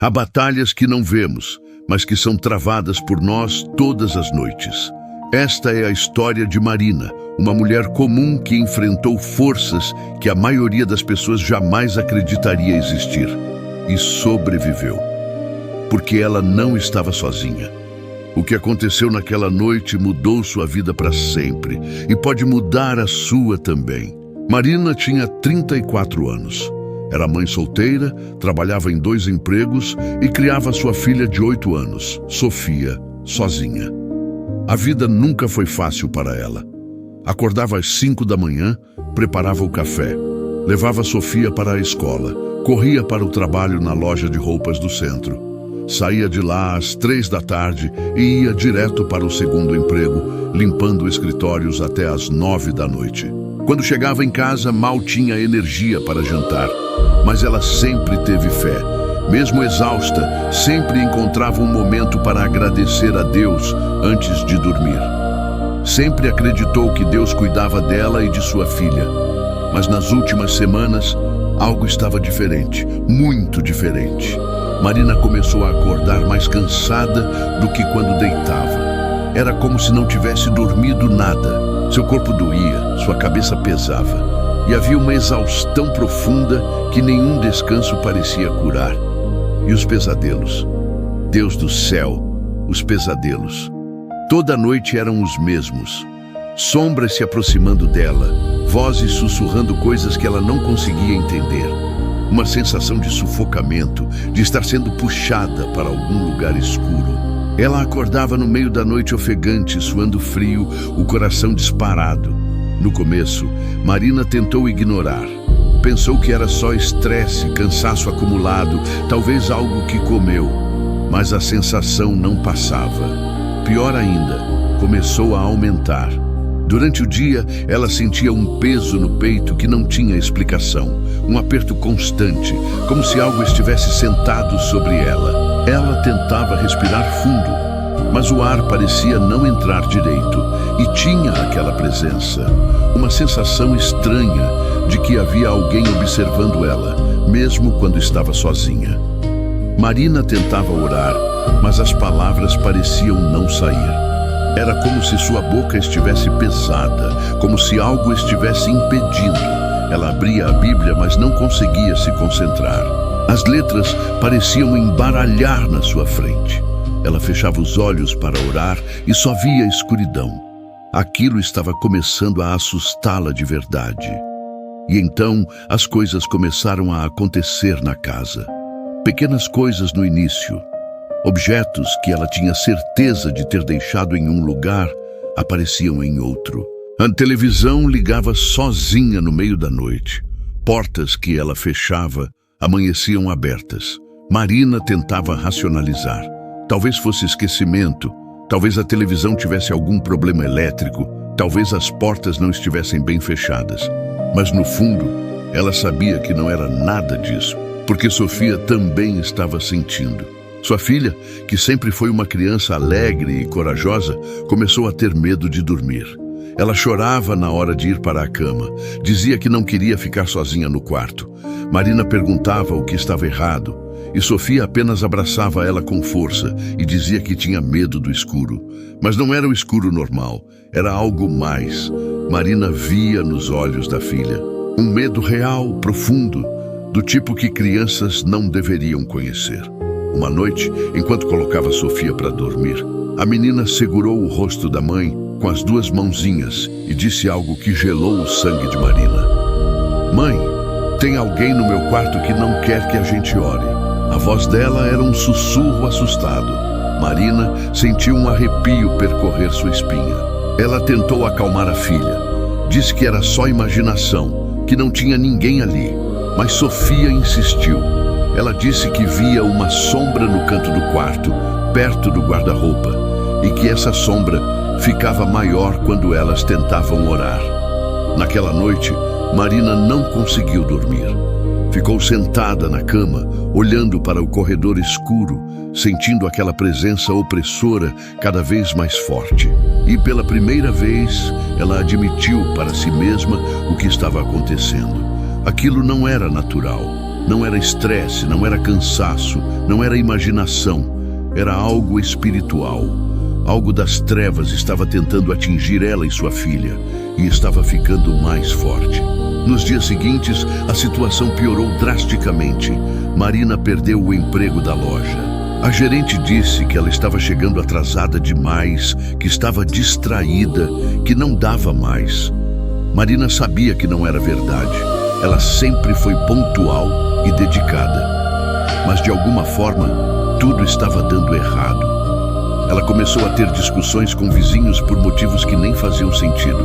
Há batalhas que não vemos, mas que são travadas por nós todas as noites. Esta é a história de Marina, uma mulher comum que enfrentou forças que a maioria das pessoas jamais acreditaria existir. E sobreviveu. Porque ela não estava sozinha. O que aconteceu naquela noite mudou sua vida para sempre e pode mudar a sua também. Marina tinha 34 anos. Era mãe solteira, trabalhava em 2 empregos e criava sua filha de 8 anos, Sofia, sozinha. A vida nunca foi fácil para ela. Acordava às 5 da manhã, preparava o café, levava Sofia para a escola, corria para o trabalho na loja de roupas do centro. Saía de lá às 3 da tarde e ia direto para o segundo emprego, limpando escritórios até às 9 da noite. Quando chegava em casa, mal tinha energia para jantar, mas ela sempre teve fé. Mesmo exausta, sempre encontrava um momento para agradecer a Deus antes de dormir. Sempre acreditou que Deus cuidava dela e de sua filha. Mas nas últimas semanas, algo estava diferente, muito diferente. Marina começou a acordar mais cansada do que quando deitava. Era como se não tivesse dormido nada. Seu corpo doía, sua cabeça pesava. E havia uma exaustão profunda que nenhum descanso parecia curar. E os pesadelos? Deus do céu, os pesadelos. Toda noite eram os mesmos. Sombras se aproximando dela, vozes sussurrando coisas que ela não conseguia entender. Uma sensação de sufocamento, de estar sendo puxada para algum lugar escuro. Ela acordava no meio da noite ofegante, suando frio, o coração disparado. No começo, Marina tentou ignorar. Pensou que era só estresse, cansaço acumulado, talvez algo que comeu. Mas a sensação não passava. Pior ainda, começou a aumentar. Durante o dia, ela sentia um peso no peito que não tinha explicação. Um aperto constante, como se algo estivesse sentado sobre ela. Ela tentava respirar fundo, mas o ar parecia não entrar direito. E tinha aquela presença, uma sensação estranha de que havia alguém observando ela, mesmo quando estava sozinha. Marina tentava orar, mas as palavras pareciam não sair. Era como se sua boca estivesse pesada, como se algo estivesse impedindo. Ela abria a Bíblia, mas não conseguia se concentrar. As letras pareciam embaralhar na sua frente. Ela fechava os olhos para orar e só via escuridão. Aquilo estava começando a assustá-la de verdade. E então as coisas começaram a acontecer na casa. Pequenas coisas no início. Objetos que ela tinha certeza de ter deixado em um lugar apareciam em outro. A televisão ligava sozinha no meio da noite. Portas que ela fechava amanheciam abertas. Marina tentava racionalizar. Talvez fosse esquecimento, talvez a televisão tivesse algum problema elétrico, talvez as portas não estivessem bem fechadas. Mas no fundo, ela sabia que não era nada disso, porque Sofia também estava sentindo. Sua filha, que sempre foi uma criança alegre e corajosa, começou a ter medo de dormir. Ela chorava na hora de ir para a cama. Dizia que não queria ficar sozinha no quarto. Marina perguntava o que estava errado, e Sofia apenas abraçava ela com força e dizia que tinha medo do escuro. Mas não era o escuro normal, era algo mais. Marina via nos olhos da filha um medo real, profundo, do tipo que crianças não deveriam conhecer. Uma noite, enquanto colocava Sofia para dormir, a menina segurou o rosto da mãe com as 2 mãozinhas e disse algo que gelou o sangue de Marina. "Mãe, tem alguém no meu quarto que não quer que a gente ore." A voz dela era um sussurro assustado. Marina sentiu um arrepio percorrer sua espinha. Ela tentou acalmar a filha. Disse que era só imaginação, que não tinha ninguém ali. Mas Sofia insistiu. Ela disse que via uma sombra no canto do quarto, perto do guarda-roupa, e que essa sombra ficava maior quando elas tentavam orar. Naquela noite, Marina não conseguiu dormir. Ficou sentada na cama, olhando para o corredor escuro, sentindo aquela presença opressora cada vez mais forte. E pela primeira vez, ela admitiu para si mesma o que estava acontecendo. Aquilo não era natural. Não era estresse, não era cansaço, não era imaginação. Era algo espiritual. Algo das trevas estava tentando atingir ela e sua filha, e estava ficando mais forte. Nos dias seguintes, a situação piorou drasticamente. Marina perdeu o emprego da loja. A gerente disse que ela estava chegando atrasada demais, que estava distraída, que não dava mais. Marina sabia que não era verdade. Ela sempre foi pontual e dedicada. Mas de alguma forma, tudo estava dando errado. Ela começou a ter discussões com vizinhos por motivos que nem faziam sentido.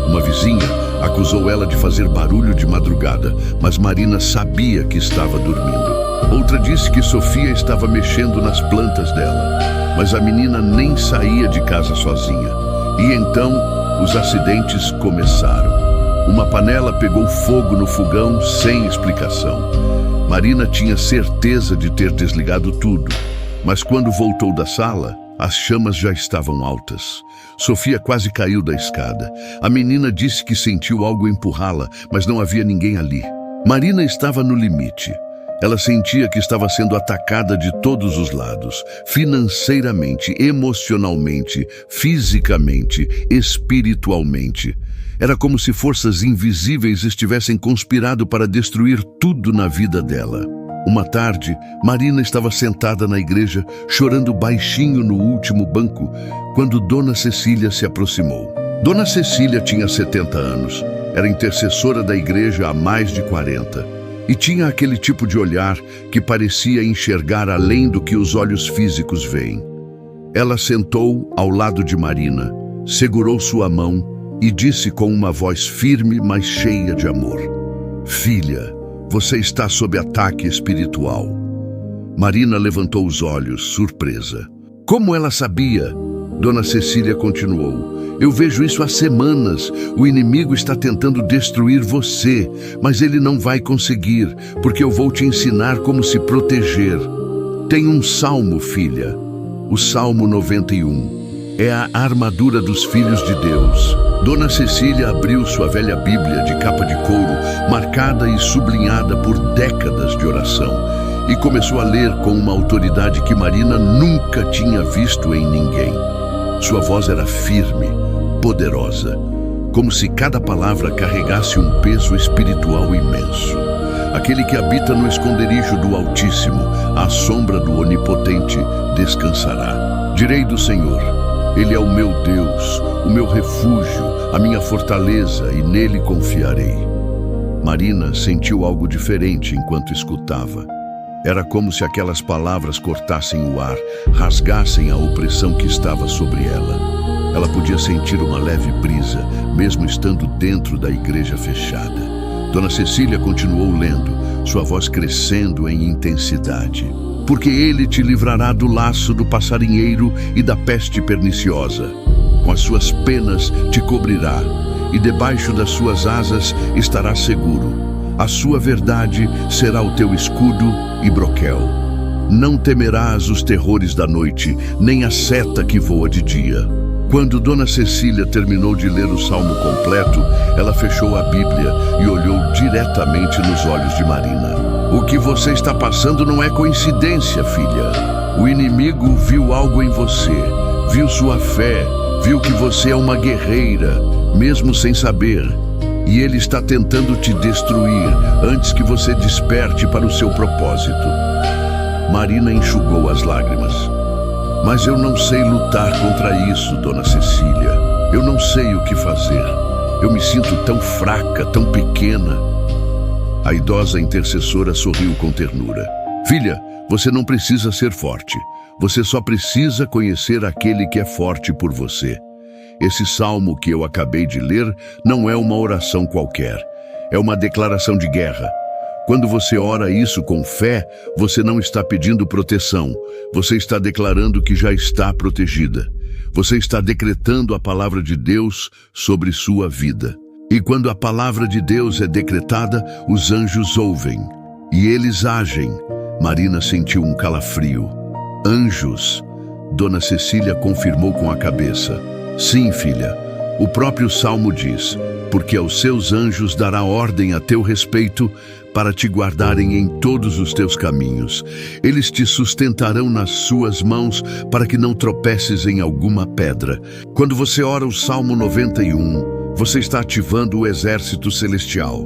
Uma vizinha acusou ela de fazer barulho de madrugada, mas Marina sabia que estava dormindo. Outra disse que Sofia estava mexendo nas plantas dela, mas a menina nem saía de casa sozinha. E então, os acidentes começaram. Uma panela pegou fogo no fogão sem explicação. Marina tinha certeza de ter desligado tudo, mas quando voltou da sala, as chamas já estavam altas. Sofia quase caiu da escada. A menina disse que sentiu algo empurrá-la, mas não havia ninguém ali. Marina estava no limite. Ela sentia que estava sendo atacada de todos os lados, financeiramente, emocionalmente, fisicamente, espiritualmente. Era como se forças invisíveis estivessem conspirado para destruir tudo na vida dela. Uma tarde, Marina estava sentada na igreja, chorando baixinho no último banco, quando Dona Cecília se aproximou. Dona Cecília tinha 70 anos, era intercessora da igreja há mais de 40. E tinha aquele tipo de olhar que parecia enxergar além do que os olhos físicos veem. Ela sentou ao lado de Marina, segurou sua mão e disse com uma voz firme, mas cheia de amor: "Filha, você está sob ataque espiritual." Marina levantou os olhos, surpresa. Como ela sabia? Dona Cecília continuou: "Eu vejo isso há semanas. O inimigo está tentando destruir você, mas ele não vai conseguir, porque eu vou te ensinar como se proteger. Tem um salmo, filha. O Salmo 91. É a armadura dos filhos de Deus." Dona Cecília abriu sua velha Bíblia de capa de couro, marcada e sublinhada por décadas de oração, e começou a ler com uma autoridade que Marina nunca tinha visto em ninguém. Sua voz era firme, poderosa, como se cada palavra carregasse um peso espiritual imenso. Aquele que habita no esconderijo do Altíssimo, à sombra do Onipotente, descansará. Direi do Senhor: Ele é o meu Deus, o meu refúgio, a minha fortaleza, e nele confiarei. Marina sentiu algo diferente enquanto escutava. Era como se aquelas palavras cortassem o ar, rasgassem a opressão que estava sobre ela. Ela podia sentir uma leve brisa, mesmo estando dentro da igreja fechada. Dona Cecília continuou lendo, sua voz crescendo em intensidade. "Porque ele te livrará do laço do passarinheiro e da peste perniciosa. Com as suas penas te cobrirá, e debaixo das suas asas estarás seguro. A sua verdade será o teu escudo e broquel. Não temerás os terrores da noite, nem a seta que voa de dia." Quando Dona Cecília terminou de ler o salmo completo, ela fechou a Bíblia e olhou diretamente nos olhos de Marina. "O que você está passando não é coincidência, filha. O inimigo viu algo em você, viu sua fé, viu que você é uma guerreira, mesmo sem saber. E ele está tentando te destruir antes que você desperte para o seu propósito." Marina enxugou as lágrimas. "Mas eu não sei lutar contra isso, Dona Cecília. Eu não sei o que fazer. Eu me sinto tão fraca, tão pequena." A idosa intercessora sorriu com ternura. "Filha, você não precisa ser forte. Você só precisa conhecer aquele que é forte por você. Esse salmo que eu acabei de ler não é uma oração qualquer. É uma declaração de guerra. Quando você ora isso com fé, você não está pedindo proteção. Você está declarando que já está protegida. Você está decretando a palavra de Deus sobre sua vida. E quando a palavra de Deus é decretada, os anjos ouvem. E eles agem." Marina sentiu um calafrio. "Anjos?" Dona Cecília confirmou com a cabeça. "Sim, filha. O próprio Salmo diz: porque aos seus anjos dará ordem a teu respeito, para te guardarem em todos os teus caminhos. Eles te sustentarão nas suas mãos para que não tropeces em alguma pedra. Quando você ora o Salmo 91, você está ativando o exército celestial.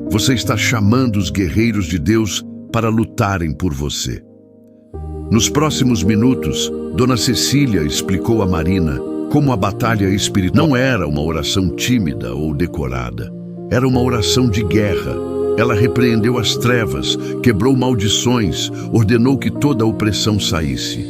Você está chamando os guerreiros de Deus para lutarem por você. Nos próximos minutos, Dona Cecília explicou a Marina como a batalha espiritual não era uma oração tímida ou decorada. Era uma oração de guerra. Ela repreendeu as trevas, quebrou maldições, ordenou que toda a opressão saísse.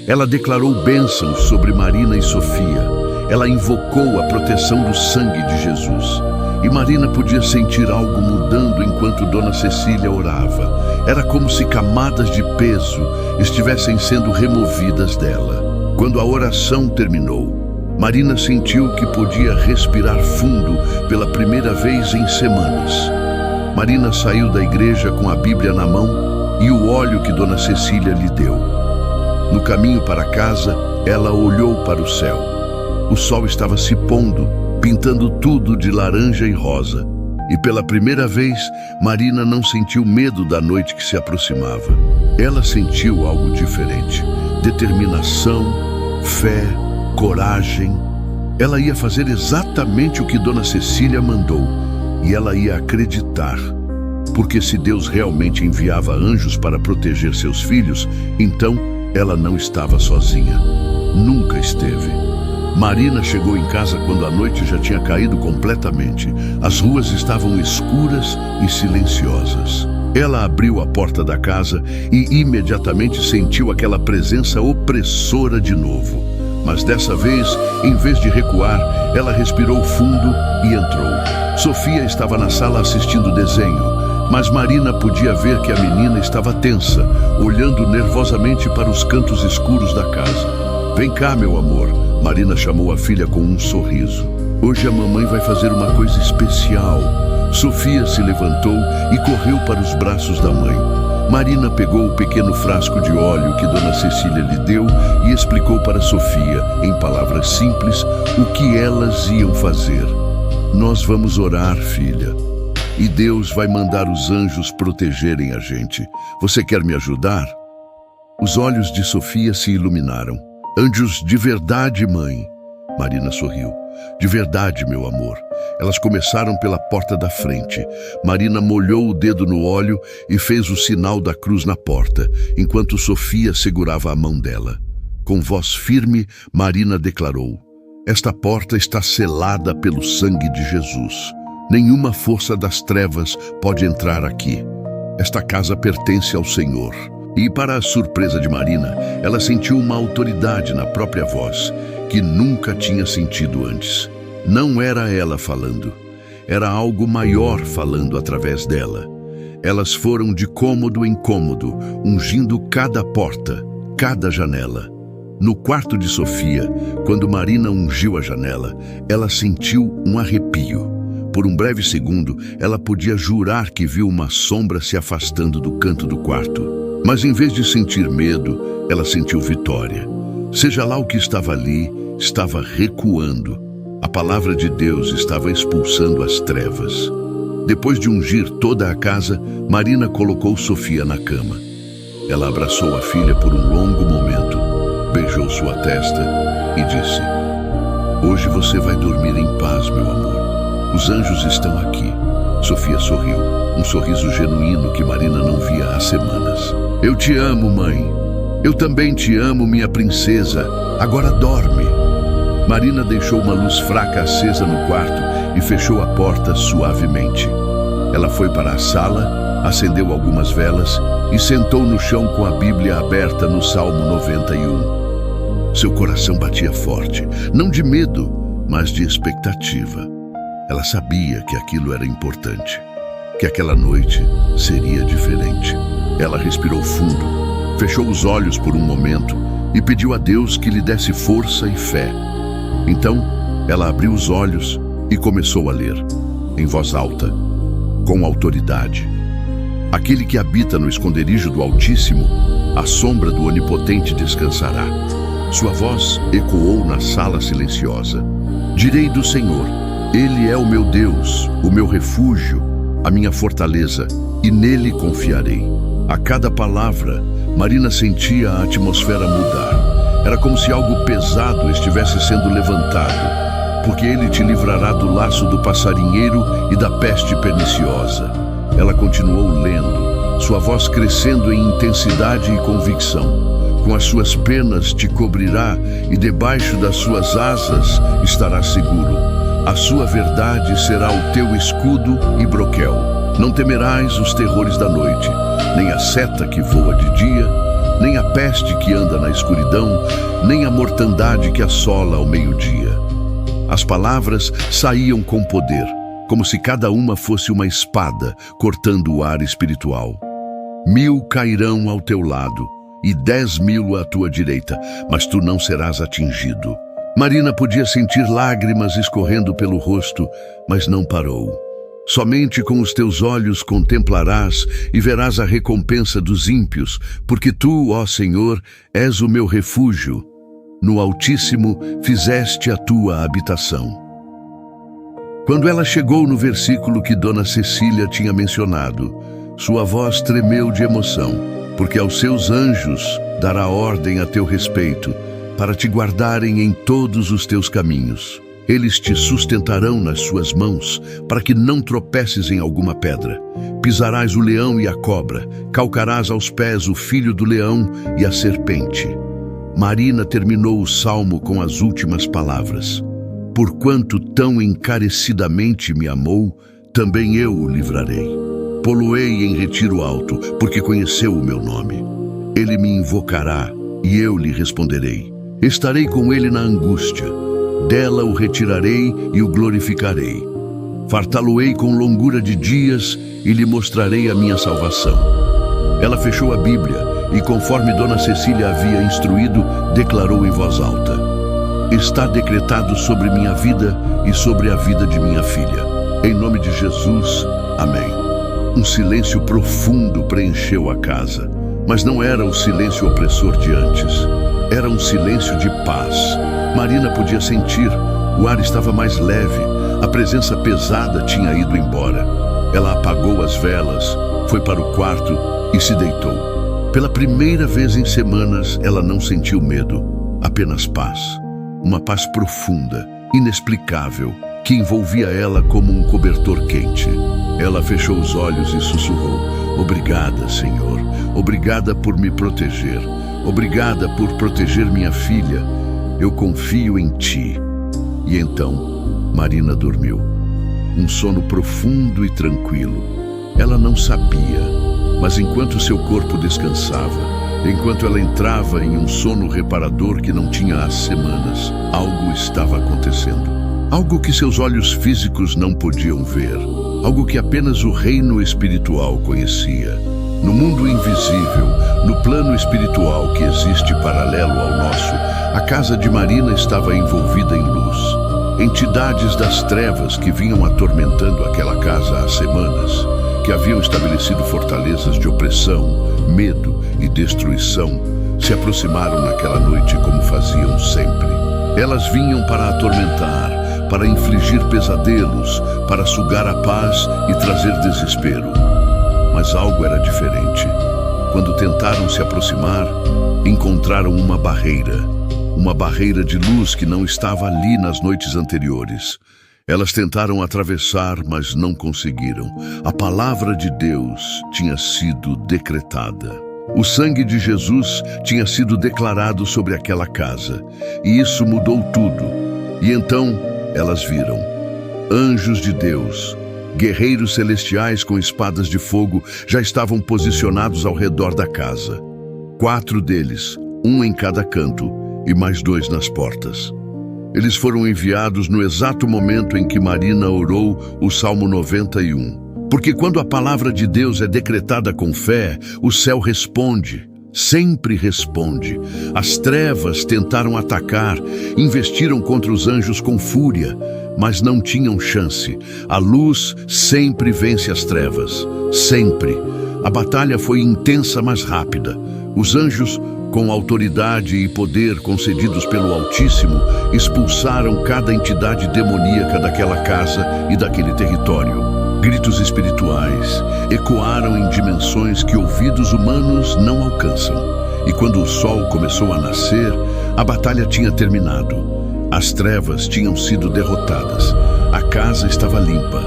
Ela declarou bênçãos sobre Marina e Sofia. Ela invocou a proteção do sangue de Jesus. E Marina podia sentir algo mudando enquanto Dona Cecília orava. Era como se camadas de peso estivessem sendo removidas dela. Quando a oração terminou, Marina sentiu que podia respirar fundo pela primeira vez em semanas. Marina saiu da igreja com a Bíblia na mão e o óleo que Dona Cecília lhe deu. No caminho para casa, ela olhou para o céu. O sol estava se pondo, pintando tudo de laranja e rosa. E pela primeira vez, Marina não sentiu medo da noite que se aproximava. Ela sentiu algo diferente: determinação, fé, coragem. Ela ia fazer exatamente o que Dona Cecília mandou. E ela ia acreditar, porque se Deus realmente enviava anjos para proteger seus filhos, então ela não estava sozinha. Nunca esteve. Marina chegou em casa quando a noite já tinha caído completamente. As ruas estavam escuras e silenciosas. Ela abriu a porta da casa e imediatamente sentiu aquela presença opressora de novo. Mas dessa vez, em vez de recuar, ela respirou fundo e entrou. Sofia estava na sala assistindo desenho, mas Marina podia ver que a menina estava tensa, olhando nervosamente para os cantos escuros da casa. "Vem cá, meu amor", Marina chamou a filha com um sorriso. "Hoje a mamãe vai fazer uma coisa especial." Sofia se levantou e correu para os braços da mãe. Marina pegou o pequeno frasco de óleo que Dona Cecília lhe deu e explicou para Sofia, em palavras simples, o que elas iam fazer. "Nós vamos orar, filha, e Deus vai mandar os anjos protegerem a gente. Você quer me ajudar?" Os olhos de Sofia se iluminaram. "Anjos de verdade, mãe." Marina sorriu. "De verdade, meu amor." Elas começaram pela porta da frente. Marina molhou o dedo no óleo e fez o sinal da cruz na porta, enquanto Sofia segurava a mão dela. Com voz firme, Marina declarou: "Esta porta está selada pelo sangue de Jesus. Nenhuma força das trevas pode entrar aqui. Esta casa pertence ao Senhor." E, para a surpresa de Marina, ela sentiu uma autoridade na própria voz, que nunca tinha sentido antes. Não era ela falando, era algo maior falando através dela. Elas foram de cômodo em cômodo, ungindo cada porta, cada janela. No quarto de Sofia, quando Marina ungiu a janela, ela sentiu um arrepio. Por um breve segundo, ela podia jurar que viu uma sombra se afastando do canto do quarto. Mas em vez de sentir medo, ela sentiu vitória. Seja lá o que estava ali, estava recuando. A palavra de Deus estava expulsando as trevas. Depois de ungir toda a casa, Marina colocou Sofia na cama. Ela abraçou a filha por um longo momento, beijou sua testa e disse: "Hoje você vai dormir em paz, meu amor. Os anjos estão aqui." Sofia sorriu, um sorriso genuíno que Marina não via há semanas. "Eu te amo, mãe. Eu também te amo, minha princesa. Agora dorme." Marina deixou uma luz fraca acesa no quarto e fechou a porta suavemente. Ela foi para a sala, acendeu algumas velas e sentou no chão com a Bíblia aberta no Salmo 91. Seu coração batia forte, não de medo, mas de expectativa. Ela sabia que aquilo era importante, que aquela noite seria diferente. Ela respirou fundo, fechou os olhos por um momento e pediu a Deus que lhe desse força e fé. Então, ela abriu os olhos e começou a ler, em voz alta, com autoridade. "Aquele que habita no esconderijo do Altíssimo, à sombra do Onipotente descansará." Sua voz ecoou na sala silenciosa. "Direi do Senhor, Ele é o meu Deus, o meu refúgio, a minha fortaleza, e nele confiarei. A cada palavra, Marina sentia a atmosfera mudar. Era como se algo pesado estivesse sendo levantado, porque ele te livrará do laço do passarinheiro e da peste perniciosa. Ela continuou lendo, sua voz crescendo em intensidade e convicção. Com as suas penas te cobrirá e debaixo das suas asas estarás seguro. A sua verdade será o teu escudo e broquel. Não temerás os terrores da noite, nem a seta que voa de dia, nem a peste que anda na escuridão, nem a mortandade que assola ao meio-dia. As palavras saíam com poder, como se cada uma fosse uma espada cortando o ar espiritual. 1000 cairão ao teu lado e 10.000 à tua direita, mas tu não serás atingido. Marina podia sentir lágrimas escorrendo pelo rosto, mas não parou. Somente com os teus olhos contemplarás e verás a recompensa dos ímpios, porque tu, ó Senhor, és o meu refúgio. No Altíssimo fizeste a tua habitação. Quando ela chegou no versículo que Dona Cecília tinha mencionado, sua voz tremeu de emoção, porque aos seus anjos dará ordem a teu respeito, para te guardarem em todos os teus caminhos. Eles te sustentarão nas suas mãos, para que não tropeces em alguma pedra. Pisarás o leão e a cobra, calcarás aos pés o filho do leão e a serpente. Marina terminou o salmo com as últimas palavras. Porquanto tão encarecidamente me amou, também eu o livrarei. Pô-lo-ei em retiro alto, porque conheceu o meu nome. Ele me invocará, e eu lhe responderei. Estarei com ele na angústia. Dela o retirarei e o glorificarei. Fartá-lo-ei com longura de dias e lhe mostrarei a minha salvação. Ela fechou a Bíblia e, conforme Dona Cecília havia instruído, declarou em voz alta: Está decretado sobre minha vida e sobre a vida de minha filha. Em nome de Jesus, amém. Um silêncio profundo preencheu a casa, mas não era o silêncio opressor de antes. Era um silêncio de paz. Marina podia sentir, o ar estava mais leve, a presença pesada tinha ido embora. Ela apagou as velas, foi para o quarto e se deitou. Pela primeira vez em semanas, ela não sentiu medo, apenas paz. Uma paz profunda, inexplicável, que envolvia ela como um cobertor quente. Ela fechou os olhos e sussurrou: Obrigada, Senhor. Obrigada por me proteger. Obrigada por proteger minha filha. Eu confio em ti. E então, Marina dormiu. Um sono profundo e tranquilo. Ela não sabia, mas enquanto seu corpo descansava, enquanto ela entrava em um sono reparador que não tinha há semanas, algo estava acontecendo. Algo que seus olhos físicos não podiam ver. Algo que apenas o reino espiritual conhecia. No mundo invisível, no plano espiritual que existe paralelo ao nosso, a casa de Marina estava envolvida em luz. Entidades das trevas que vinham atormentando aquela casa há semanas, que haviam estabelecido fortalezas de opressão, medo e destruição, se aproximaram naquela noite como faziam sempre. Elas vinham para atormentar, para infligir pesadelos, para sugar a paz e trazer desespero. Mas algo era diferente. Quando tentaram se aproximar, encontraram uma barreira de luz que não estava ali nas noites anteriores. Elas tentaram atravessar, mas não conseguiram. A palavra de Deus tinha sido decretada. O sangue de Jesus tinha sido declarado sobre aquela casa, e isso mudou tudo. E então elas viram anjos de Deus, guerreiros celestiais com espadas de fogo, já estavam posicionados ao redor da casa. 4 deles, um em cada canto, e mais 2 nas portas. Eles foram enviados no exato momento em que Marina orou o Salmo 91. Porque quando a palavra de Deus é decretada com fé, o céu responde, sempre responde. As trevas tentaram atacar, investiram contra os anjos com fúria, mas não tinham chance. A luz sempre vence as trevas, sempre. A batalha foi intensa, mas rápida. Os anjos, com autoridade e poder concedidos pelo Altíssimo, expulsaram cada entidade demoníaca daquela casa e daquele território. Gritos espirituais ecoaram em dimensões que ouvidos humanos não alcançam. E quando o sol começou a nascer, a batalha tinha terminado. As trevas tinham sido derrotadas. A casa estava limpa.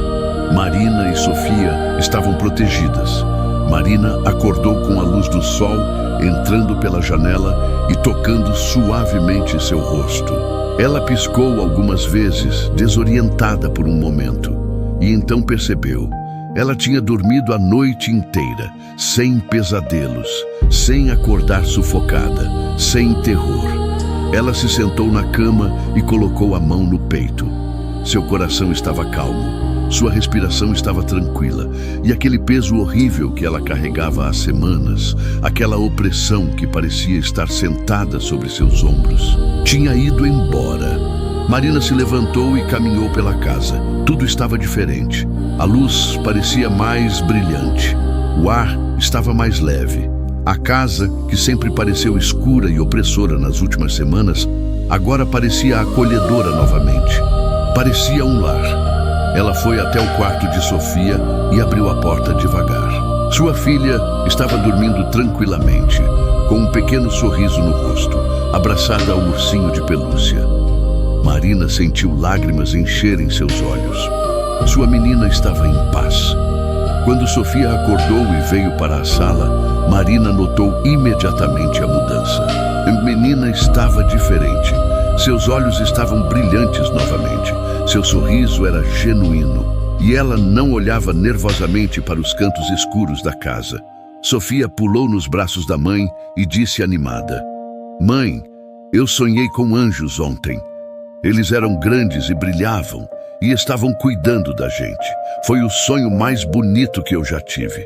Marina e Sofia estavam protegidas. Marina acordou com a luz do sol entrando pela janela e tocando suavemente seu rosto. Ela piscou algumas vezes, desorientada por um momento, e então percebeu. Ela tinha dormido a noite inteira, sem pesadelos, sem acordar sufocada, sem terror. Ela se sentou na cama e colocou a mão no peito. Seu coração estava calmo. Sua respiração estava tranquila, e aquele peso horrível que ela carregava há semanas, aquela opressão que parecia estar sentada sobre seus ombros, tinha ido embora. Marina se levantou e caminhou pela casa. Tudo estava diferente. A luz parecia mais brilhante. O ar estava mais leve. A casa, que sempre pareceu escura e opressora nas últimas semanas, agora parecia acolhedora novamente. Parecia um lar. Ela foi até o quarto de Sofia e abriu a porta devagar. Sua filha estava dormindo tranquilamente, com um pequeno sorriso no rosto, abraçada ao ursinho de pelúcia. Marina sentiu lágrimas encherem seus olhos. Sua menina estava em paz. Quando Sofia acordou e veio para a sala, Marina notou imediatamente a mudança. A menina estava diferente. Seus olhos estavam brilhantes novamente. Seu sorriso era genuíno. E ela não olhava nervosamente para os cantos escuros da casa. Sofia pulou nos braços da mãe e disse animada: "Mãe, eu sonhei com anjos ontem. Eles eram grandes e brilhavam e estavam cuidando da gente. Foi o sonho mais bonito que eu já tive."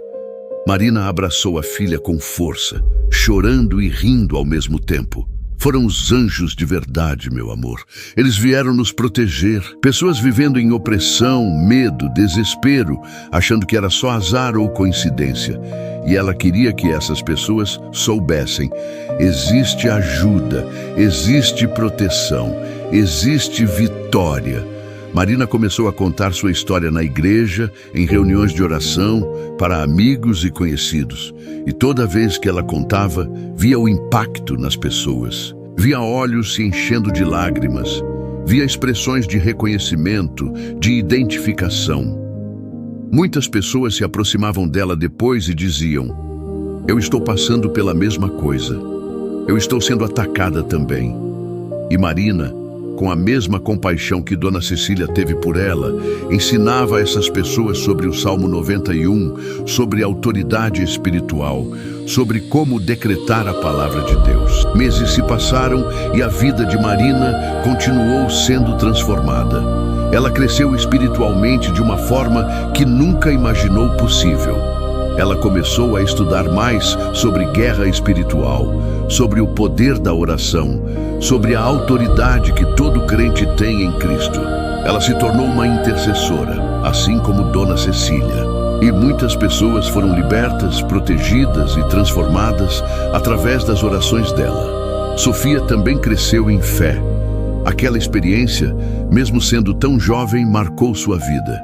Marina abraçou a filha com força, chorando e rindo ao mesmo tempo. Foram os anjos de verdade, meu amor. Eles vieram nos proteger. Pessoas vivendo em opressão, medo, desespero, achando que era só azar ou coincidência. E ela queria que essas pessoas soubessem: existe ajuda, existe proteção, existe vitória. Marina começou a contar sua história na igreja, em reuniões de oração, para amigos e conhecidos. E toda vez que ela contava, via o impacto nas pessoas. Via olhos se enchendo de lágrimas. Via expressões de reconhecimento, de identificação. Muitas pessoas se aproximavam dela depois e diziam: "Eu estou passando pela mesma coisa. Eu estou sendo atacada também." E Marina, com a mesma compaixão que Dona Cecília teve por ela, ensinava a essas pessoas sobre o Salmo 91, sobre a autoridade espiritual, sobre como decretar a palavra de Deus. Meses se passaram e a vida de Marina continuou sendo transformada. Ela cresceu espiritualmente de uma forma que nunca imaginou possível. Ela começou a estudar mais sobre guerra espiritual, sobre o poder da oração, sobre a autoridade que todo crente tem em Cristo. Ela se tornou uma intercessora, assim como Dona Cecília. E muitas pessoas foram libertas, protegidas e transformadas através das orações dela. Sofia também cresceu em fé. Aquela experiência, mesmo sendo tão jovem, marcou sua vida.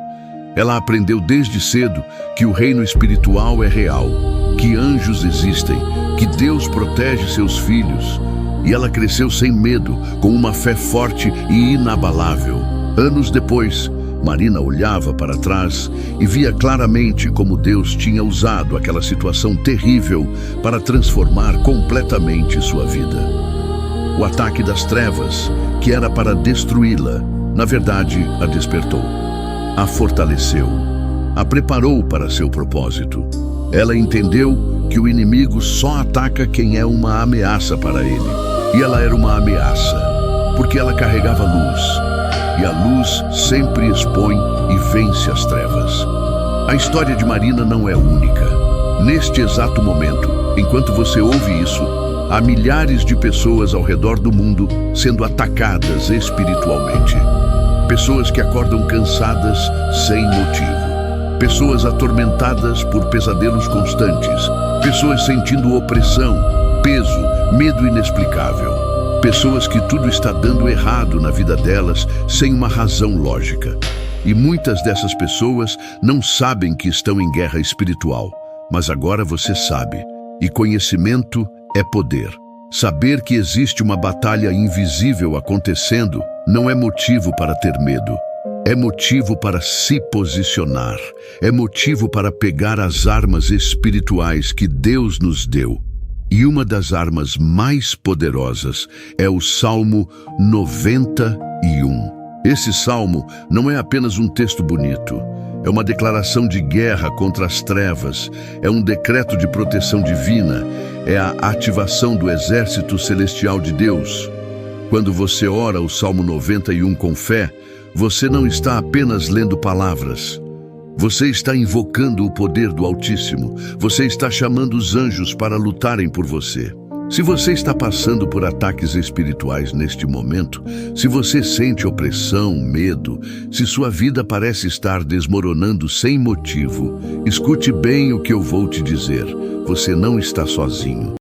Ela aprendeu desde cedo que o reino espiritual é real, que anjos existem, que Deus protege seus filhos. E ela cresceu sem medo, com uma fé forte e inabalável. Anos depois, Marina olhava para trás e via claramente como Deus tinha usado aquela situação terrível para transformar completamente sua vida. O ataque das trevas, que era para destruí-la, na verdade a despertou. A fortaleceu, a preparou para seu propósito. Ela entendeu que o inimigo só ataca quem é uma ameaça para ele. E ela era uma ameaça, porque ela carregava luz. E a luz sempre expõe e vence as trevas. A história de Marina não é única. Neste exato momento, enquanto você ouve isso, há milhares de pessoas ao redor do mundo sendo atacadas espiritualmente. Pessoas que acordam cansadas sem motivo. Pessoas atormentadas por pesadelos constantes. Pessoas sentindo opressão, peso, medo inexplicável. Pessoas que tudo está dando errado na vida delas sem uma razão lógica. E muitas dessas pessoas não sabem que estão em guerra espiritual. Mas agora você sabe. E conhecimento é poder. Saber que existe uma batalha invisível acontecendo não é motivo para ter medo. É motivo para se posicionar. É motivo para pegar as armas espirituais que Deus nos deu. E uma das armas mais poderosas é o Salmo 91. Esse salmo não é apenas um texto bonito. É uma declaração de guerra contra as trevas. É um decreto de proteção divina. É a ativação do exército celestial de Deus. Quando você ora o Salmo 91 com fé, você não está apenas lendo palavras. Você está invocando o poder do Altíssimo. Você está chamando os anjos para lutarem por você. Se você está passando por ataques espirituais neste momento, se você sente opressão, medo, se sua vida parece estar desmoronando sem motivo, escute bem o que eu vou te dizer. Você não está sozinho.